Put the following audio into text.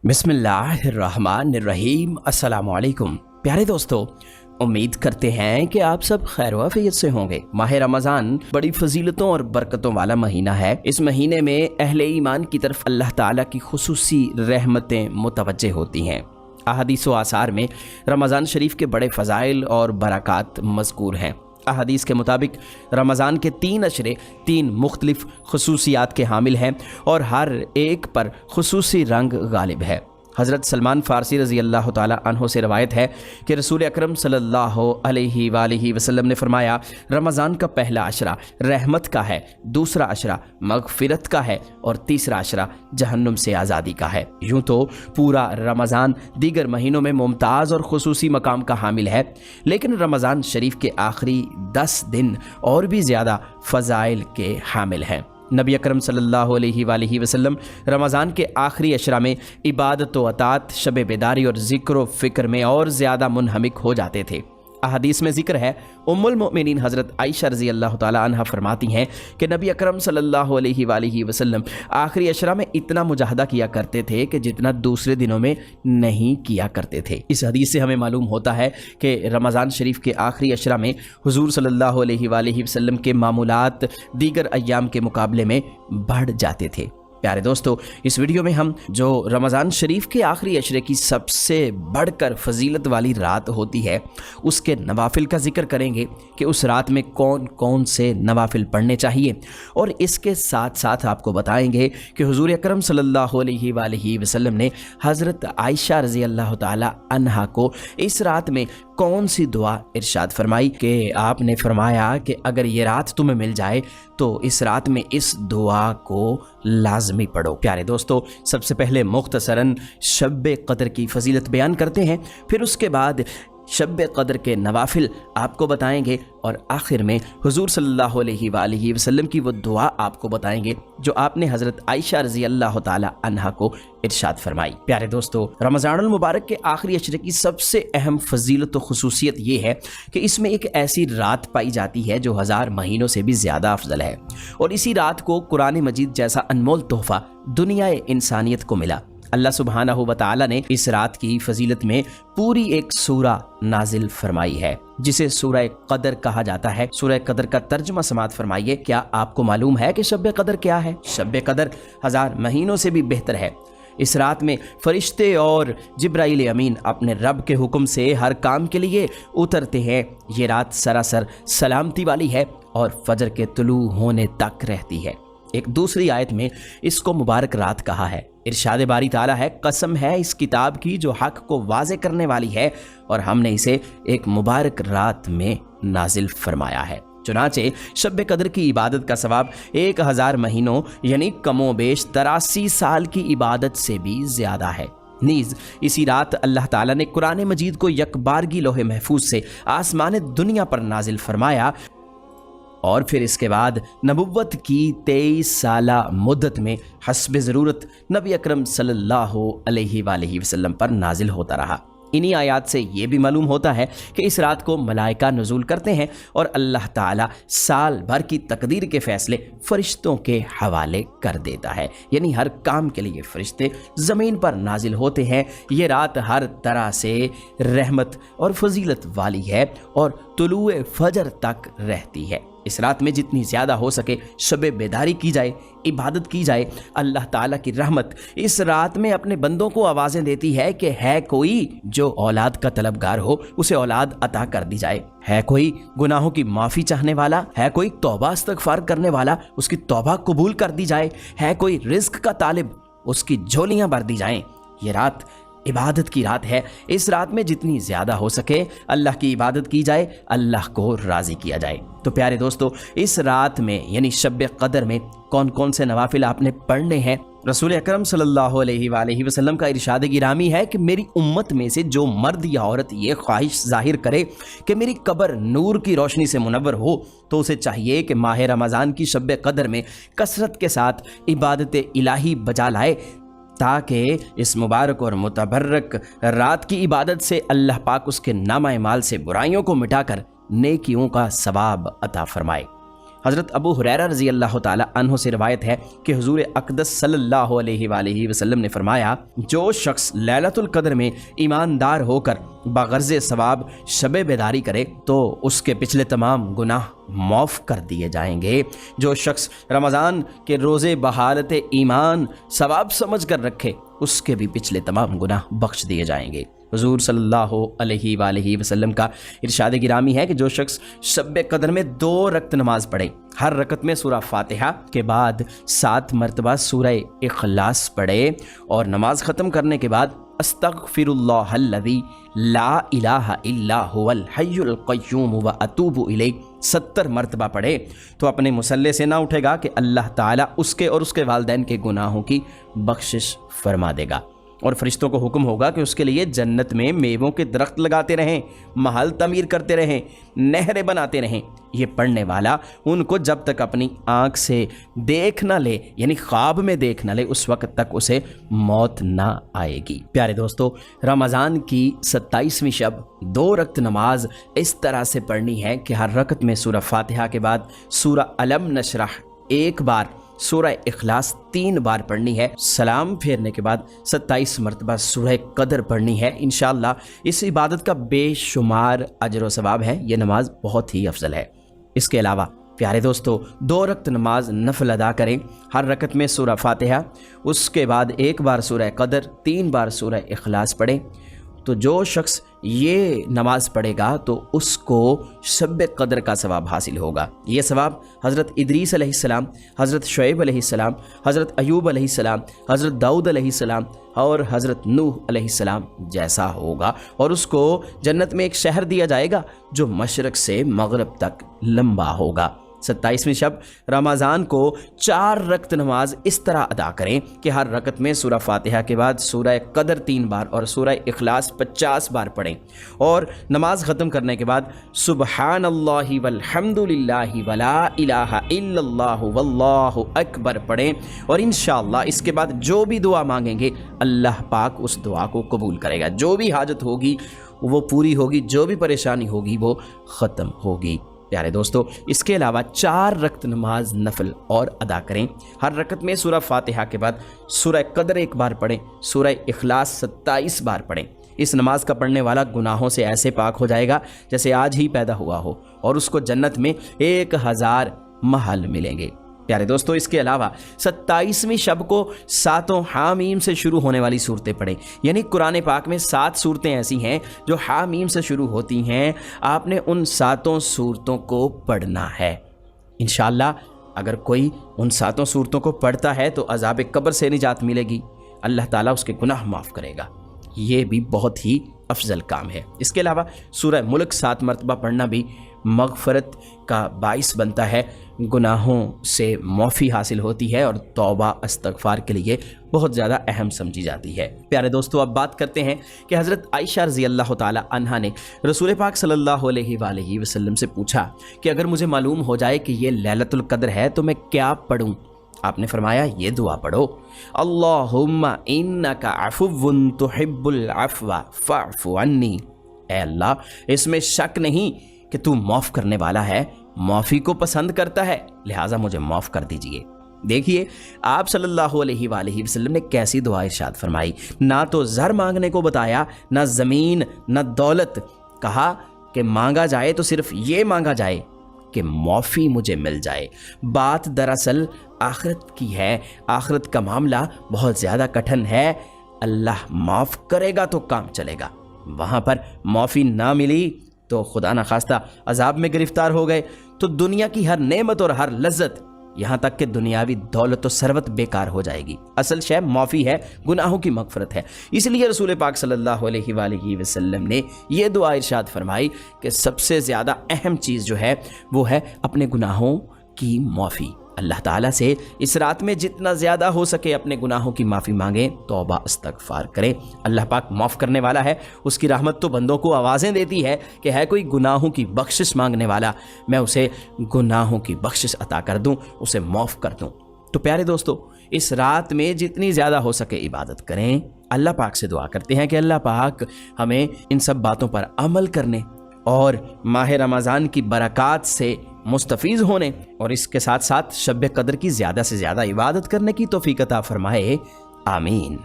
बिस्मिल्लाहिर्रहमानिर्रहीम। अस्सलाम वालेकुम प्यारे दोस्तों, उम्मीद करते हैं कि आप सब खैर व आफियत से होंगे। माह रमज़ान बड़ी फजीलतों और बरकतों वाला महीना है। इस महीने में अहले ईमान की तरफ अल्लाह ताला की खुसूसी रहमतें मुतवज्जे होती हैं। अहादीस व आसार में रमज़ान शरीफ के बड़े फ़ज़ाइल और बरक़ात मज़कूर हैं। अहादीस के मुताबिक रमज़ान के 3 अशरे 3 मुख्तलिफ खुसूसियात के हामिल हैं और हर एक पर खुसूसी रंग गालिब है। हज़रत सलमान फ़ारसी रज़ी अल्लाह ताला अन्हो से रवायत है कि रसूल अकरम सल्लल्लाहु अलैहि वसल्लम ने फरमाया, रमज़ान का पहला अशरा रहमत का है, दूसरा अशरा मग़फ़िरत का है और तीसरा अशरा जहन्नुम से आज़ादी का है। यूँ तो पूरा रमज़ान दीगर महीनों में मुमताज़ और खुसूसी मकाम का हामिल है, लेकिन रमज़ान शरीफ के आखिरी 10 दिन और भी ज़्यादा फ़ज़ाइल के हामिल हैं। नबी अकरम सल्लल्लाहु अलैहि वसल्लम रमज़ान के आखिरी अशरा में इबादत व अतात, शब बेदारी और ज़िक्र व फ़िक्र में और ज़्यादा मुनहमिक हो जाते थे। अहादीस में ज़िक्र है, उम्मुल मोमिनीन हज़रत आयशा रज़ी अल्लाह ताला अन्हा फरमाती हैं कि नबी अकरम सल्लल्लाहु अलैहि वसल्लम आखिरी अशरा में इतना मुजाहदा किया करते थे कि जितना दूसरे दिनों में नहीं किया करते थे। इस हदीस से हमें मालूम होता है कि रमज़ान शरीफ के आखिरी अशरा में हुज़ूर सल्लल्लाहु अलैहि वसल्लम के मामूलात दीगर अय्याम के मुकाबले में बढ़ जाते थे। प्यारे दोस्तों, इस वीडियो में हम जो रमज़ान शरीफ के आखिरी अशरे की सबसे बढ़कर फजीलत वाली रात होती है उसके नवाफिल का जिक्र करेंगे कि उस रात में कौन कौन से नवाफिल पढ़ने चाहिए, और इसके साथ साथ आपको बताएंगे कि हुज़ूर अकरम सल्लल्लाहु अलैहि वसल्लम ने हज़रत आयशा रज़ी अल्लाह ताला अन्हा को इस रात में कौन सी दुआ इरशाद फरमाई कि आपने फरमाया कि अगर ये रात तुम्हें मिल जाए तो इस रात में इस दुआ को लाजमी पढ़ो। प्यारे दोस्तों, सबसे पहले मुख्तसरन शब क़द्र की फजीलत बयान करते हैं, फिर उसके बाद शब क़द्र के नवाफिल आपको बताएंगे और आखिर में हुज़ूर सल्लल्लाहु अलैहि वसल्लम की वो दुआ आपको बताएंगे जो आपने हज़रत आयशा रज़ी अल्लाह ताला अन्हा को इरशाद फरमाई। प्यारे दोस्तों, रमज़ानुल मुबारक के आखिरी अशरे की सबसे अहम फजीलत व खुसूसियत ये है कि इसमें एक ऐसी रात पाई जाती है जो 1000 महीनों से भी ज़्यादा अफजल है, और इसी रात को कुरान मजीद जैसा अनमोल तोहफ़ा दुनिया इंसानियत को मिला। अल्लाह सुब्हानहू व तआला ने इस रात की फजीलत में पूरी एक सूरा नाजिल फरमाई है जिसे सूरह क़द्र कहा जाता है। सूरह क़द्र का तर्जुमा समात फरमाइए। क्या आपको मालूम है कि शब क़द्र क्या है? शब क़द्र 1000 महीनों से भी बेहतर है। इस रात में फरिश्ते और जिब्राइल अमीन अपने रब के हुक्म से हर काम के लिए उतरते हैं। ये रात सरासर सलामती वाली है और फजर के तुलू होने तक रहती है। एक दूसरी आयत में इसको मुबारक रात कहा है। इरशाद बारी ताला है, कसम है इस किताब की जो हक को वाज़े करने वाली है और हमने इसे एक मुबारक रात में नाजिल फरमाया है। चुनाचे शब क़द्र की इबादत का सवाब 1000 महीनों यानी कमो बेश 83 साल की इबादत से भी ज़्यादा है। नीज़ इसी रात अल्लाह ताला ने कुरान मजीद को यकबारगी लोहे महफूज से आसमान दुनिया पर नाजिल फरमाया और फिर इसके बाद नबुव्वत की 23 साला मुद्दत में हस्ब ज़रूरत नबी अकरम सल्लल्लाहु अलैहि वसल्लम पर नाजिल होता रहा। इन्हीं आयात से ये भी मालूम होता है कि इस रात को मलाइका नुज़ूल करते हैं और अल्लाह ताला साल भर की तकदीर के फ़ैसले फ़रिश्तों के हवाले कर देता है, यानी हर काम के लिए फ़रिश्ते ज़मीन पर नाजिल होते हैं। ये रात हर तरह से रहमत और फजीलत वाली है और तुलूए फजर तक रहती है। इस रात में जितनी ज़्यादा हो सके शब बेदारी की जाए, इबादत की जाए। अल्लाह ताला की रहमत इस रात में अपने बंदों को आवाज़ें देती है कि है कोई जो औलाद का तलबगार हो उसे औलाद अता कर दी जाए, है कोई गुनाहों की माफ़ी चाहने वाला, है कोई तौबा इस्तग़फ़ार करने वाला उसकी तौबा कबूल कर दी जाए, है कोई रिज़्क़ का तालिब उसकी झोलियाँ भर दी जाएँ। ये रात इबादत की रात है। इस रात में जितनी ज़्यादा हो सके अल्लाह की इबादत की जाए, अल्लाह को राज़ी किया जाए। तो प्यारे दोस्तों, इस रात में यानी शब क़द्र में कौन कौन से नवाफिल आपने पढ़ने हैं? रसूल अकरम सल्लल्लाहु अलैहि वसल्लम का इरशाद गिरामी है कि मेरी उम्मत में से जो मर्द या औरत ये ख्वाहिश जाहिर करे कि मेरी कब्र नूर की रोशनी से मुनव्वर हो तो उसे चाहिए कि माह रमज़ान की शब क़द्र में कसरत के साथ इबादत इलाही बजा लाए ताकि इस मुबारक और मुतबर्रक रात की इबादत से अल्लाह पाक उसके नामा माल से बुराइयों को मिटाकर नेकियों का सवाब अता फरमाए। حضرت ابو ہریرہ رضی اللہ تعالی عنہ سے روایت ہے کہ حضور اقدس صلی اللہ علیہ وآلہ وسلم نے فرمایا، جو شخص لیلۃ القدر میں ایماندار ہو کر بغرض ثواب شب بیداری کرے تو اس کے پچھلے تمام گناہ معاف کر دیے جائیں گے۔ جو شخص رمضان کے روزے بحالت ایمان ثواب سمجھ کر رکھے اس کے بھی پچھلے تمام گناہ بخش دیے جائیں گے۔ حضور صلی اللہ علیہ وآلہ وسلم کا ارشاد گرامی ہے کہ جو شخص شب قدر میں 2 رکعت نماز پڑھے، ہر رکعت میں سورہ فاتحہ کے بعد 7 مرتبہ سورہ اخلاص پڑھے اور نماز ختم کرنے کے بعد استغفر اللہ الذی لا الہ الا هو الحی القیوم واتوب الیہ 70 مرتبہ پڑھے تو اپنے مصلی سے نہ اٹھے گا کہ اللہ تعالیٰ اس کے اور اس کے والدین کے گناہوں کی بخشش فرما دے گا، اور فرشتوں کو حکم ہوگا کہ اس کے لیے جنت میں میووں کے درخت لگاتے رہیں، محل تعمیر کرتے رہیں، نہریں بناتے رہیں۔ یہ پڑھنے والا ان کو جب تک اپنی آنکھ سے دیکھ نہ لے، یعنی خواب میں دیکھ نہ لے، اس وقت تک اسے موت نہ آئے گی۔ پیارے دوستو، رمضان کی 27ویں شب 2 رکعت نماز اس طرح سے پڑھنی ہے کہ ہر رکعت میں سورہ فاتحہ کے بعد سورہ الم نشرح 1 بار، سورہ اخلاص 3 بار پڑھنی ہے، سلام پھیرنے کے بعد 27 مرتبہ سورہ قدر پڑھنی ہے۔ انشاءاللہ اس عبادت کا بے شمار اجر و ثواب ہے، یہ نماز بہت ہی افضل ہے۔ اس کے علاوہ پیارے دوستو، 2 رکعت نماز نفل ادا کریں، ہر رکعت میں سورہ فاتحہ، اس کے بعد 1 بار سورہ قدر، 3 بار سورہ اخلاص پڑھیں۔ تو جو شخص یہ نماز پڑھے گا تو اس کو شب قدر کا ثواب حاصل ہوگا۔ یہ ثواب حضرت ادریس علیہ السلام، حضرت شعیب علیہ السلام، حضرت ایوب علیہ السلام، حضرت داؤد علیہ السلام اور حضرت نوح علیہ السلام جیسا ہوگا، اور اس کو جنت میں ایک شہر دیا جائے گا جو مشرق سے مغرب تک لمبا ہوگا۔ 27ویں شب رمضان کو 4 رکعت نماز اس طرح ادا کریں کہ ہر رکعت میں سورہ فاتحہ کے بعد سورہ قدر 3 بار اور سورہ اخلاص 50 بار پڑھیں، اور نماز ختم کرنے کے بعد سبحان اللہ والحمد للہ ولا الہ الا اللہ واللہ اکبر پڑھیں، اور انشاءاللہ اس کے بعد جو بھی دعا مانگیں گے اللہ پاک اس دعا کو قبول کرے گا۔ جو بھی حاجت ہوگی وہ پوری ہوگی، جو بھی پریشانی ہوگی وہ ختم ہوگی۔ پیارے دوستو، اس کے علاوہ 4 رکعت نماز نفل اور ادا کریں، ہر رکعت میں سورہ فاتحہ کے بعد سورہ قدر 1 بار پڑھیں، سورہ اخلاص 27 بار پڑھیں۔ اس نماز کا پڑھنے والا گناہوں سے ایسے پاک ہو جائے گا جیسے آج ہی پیدا ہوا ہو، اور اس کو جنت میں 1000 محل ملیں گے۔ پیارے دوستو، اس کے علاوہ 27ویں شب کو 7 حامیم سے شروع ہونے والی صورتیں پڑھیں، یعنی قرآن پاک میں 7 صورتیں ایسی ہیں جو حامیم سے شروع ہوتی ہیں، آپ نے ان 7 صورتوں کو پڑھنا ہے۔ انشاءاللہ اگر کوئی ان 7 صورتوں کو پڑھتا ہے تو عذاب قبر سے نجات ملے گی، اللہ تعالیٰ اس کے گناہ معاف کرے گا، یہ بھی بہت ہی افضل کام ہے۔ اس کے علاوہ سورہ ملک 7 مرتبہ پڑھنا بھی مغفرت کا باعث بنتا ہے، گناہوں سے معافی حاصل ہوتی ہے اور توبہ استغفار کے لیے بہت زیادہ اہم سمجھی جاتی ہے۔ پیارے دوستو، اب بات کرتے ہیں کہ حضرت عائشہ رضی اللہ تعالی عنہا نے رسول پاک صلی اللہ علیہ وآلہ وسلم سے پوچھا کہ اگر مجھے معلوم ہو جائے کہ یہ لیلۃ القدر ہے تو میں کیا پڑھوں؟ آپ نے فرمایا یہ دعا پڑھو، اللہم انک عفو تحب العفو فاعف عنی، اے اللہ اس میں شک نہیں کہ تو معاف کرنے والا ہے، معافی کو پسند کرتا ہے، لہٰذا مجھے معاف کر دیجئے۔ دیکھیے آپ صلی اللہ علیہ وآلہ وسلم نے کیسی دعا ارشاد فرمائی، نہ تو زر مانگنے کو بتایا، نہ زمین، نہ دولت، کہا کہ مانگا جائے تو صرف یہ مانگا جائے کہ معافی مجھے مل جائے۔ بات دراصل آخرت کی ہے، آخرت کا معاملہ بہت زیادہ کٹھن ہے، اللہ معاف کرے گا تو کام چلے گا، وہاں پر معافی نہ ملی تو خدا نخواستہ عذاب میں گرفتار ہو گئے تو دنیا کی ہر نعمت اور ہر لذت، یہاں تک کہ دنیاوی دولت و ثروت بیکار ہو جائے گی۔ اصل شے معافی ہے، گناہوں کی مغفرت ہے۔ اس لیے رسول پاک صلی اللہ علیہ وآلہ وسلم نے یہ دعا ارشاد فرمائی کہ سب سے زیادہ اہم چیز جو ہے وہ ہے اپنے گناہوں کی معافی۔ اللہ تعالیٰ سے اس رات میں جتنا زیادہ ہو سکے اپنے گناہوں کی معافی مانگیں، توبہ استغفار کریں، اللہ پاک معاف کرنے والا ہے۔ اس کی رحمت تو بندوں کو آوازیں دیتی ہے کہ ہے کوئی گناہوں کی بخشش مانگنے والا، میں اسے گناہوں کی بخشش عطا کر دوں، اسے معاف کر دوں۔ تو پیارے دوستو، اس رات میں جتنی زیادہ ہو سکے عبادت کریں، اللہ پاک سے دعا کرتے ہیں کہ اللہ پاک ہمیں ان سب باتوں پر عمل کرنے اور ماہ رمضان کی برکات سے مستفیض ہونے اور اس کے ساتھ ساتھ شب قدر کی زیادہ سے زیادہ عبادت کرنے کی توفیق عطا فرمائے، آمین۔